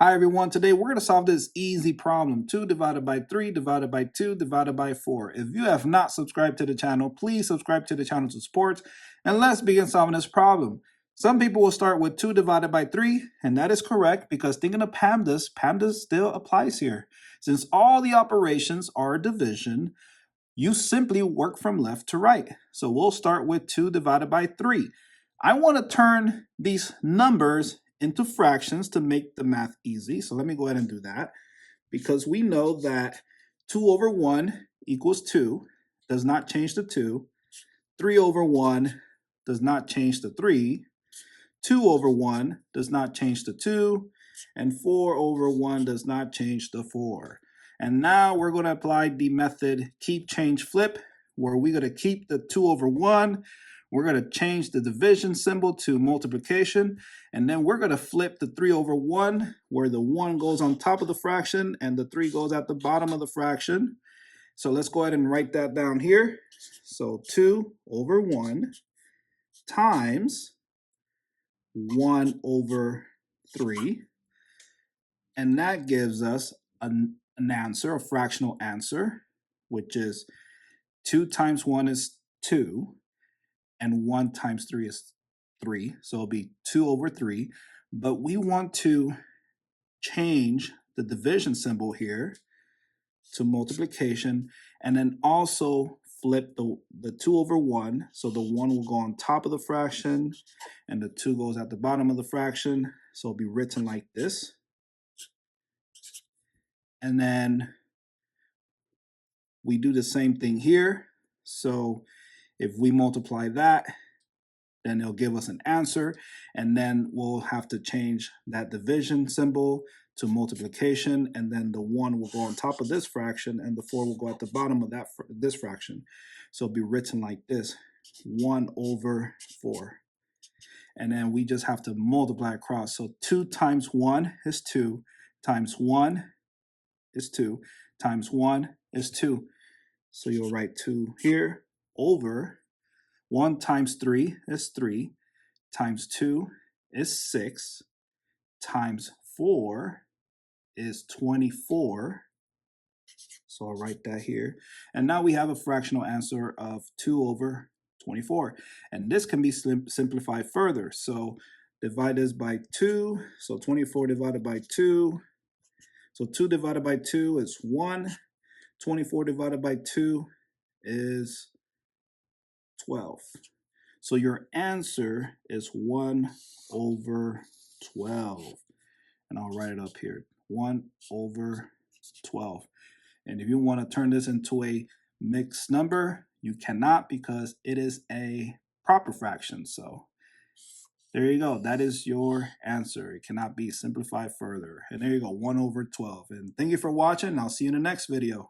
Hi everyone, today we're going to solve this easy problem, 2 divided by 3 divided by 2 divided by 4. If you have not subscribed to the channel, please subscribe to the channel to support, and let's begin solving this problem. Some people will start with 2 divided by 3, and that is correct because thinking of PEMDAS, PEMDAS still applies here. Since all the operations are division, you simply work from left to right. So we'll start with 2 divided by 3. I want to turn these numbers into fractions to make the math easy. So let me go ahead and do that because we know that 2 over 1 equals 2, does not change the 2. 3 over 1 does not change the 3. 2 over 1 does not change the 2. And 4 over 1 does not change the 4. And now we're going to apply the method keep, change, flip, where we're going to keep the 2 over 1. We're going to change the division symbol to multiplication, and then we're going to flip the 3 over 1, where the 1 goes on top of the fraction and the 3 goes at the bottom of the fraction. So let's go ahead and write that down here. So 2 over 1 times 1 over 3, and that gives us an answer, a fractional answer, which is 2 times 1 is 2. And 1 times 3 is 3, so it'll be 2 over 3. But we want to change the division symbol here to multiplication, and then also flip the 2 over 1, so the 1 will go on top of the fraction, and the 2 goes at the bottom of the fraction, so it'll be written like this. And then we do the same thing here, so if we multiply that, then it'll give us an answer, and then we'll have to change that division symbol to multiplication, and then the 1 will go on top of this fraction, and the 4 will go at the bottom of this fraction. So it'll be written like this, 1 over 4. And then we just have to multiply across. So 2 times 1 is 2, times 1 is 2, times 1 is 2. So you'll write 2 here, over 1 times 3 is 3, times 2 is 6, times 4 is 24. So I'll write that here. And now we have a fractional answer of 2 over 24. And this can be simplified further. So divide this by 2. So 24 divided by 2. So 2 divided by 2 is 1. 24 divided by 2 is 12. So your answer is 1 over 12. And I'll write it up here, 1 over 12. And if you want to turn this into a mixed number, you cannot because it is a proper fraction. So there you go. That is your answer. It cannot be simplified further. And there you go, 1 over 12. And thank you for watching. I'll see you in the next video.